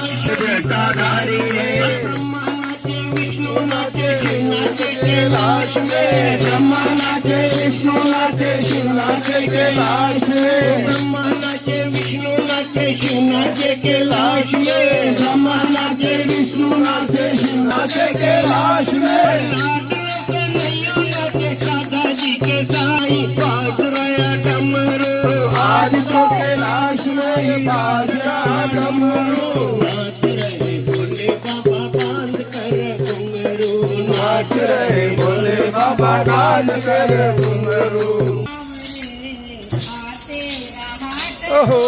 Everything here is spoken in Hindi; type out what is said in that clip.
जटाधारी रे ब्रह्मानाचे विष्णुनाचे शिवनाचे कैलाश में ब्रह्मानाचे विष्णुनाचे शिवनाचे कैलाश में ब्रह्मानाचे विष्णुनाचे शिवनाचे कैलाश में ब्रह्मानाचे विष्णुनाचे शिवनाचे कैलाश में दादाजी के साई बाज रहा डमरू आज तो कैलाश में बाज रहा डमरू नाच रहे भोले बाबा बांध कर घुंघरू नाच रहे भोले बाबा बांध कर घुंघरू ओहो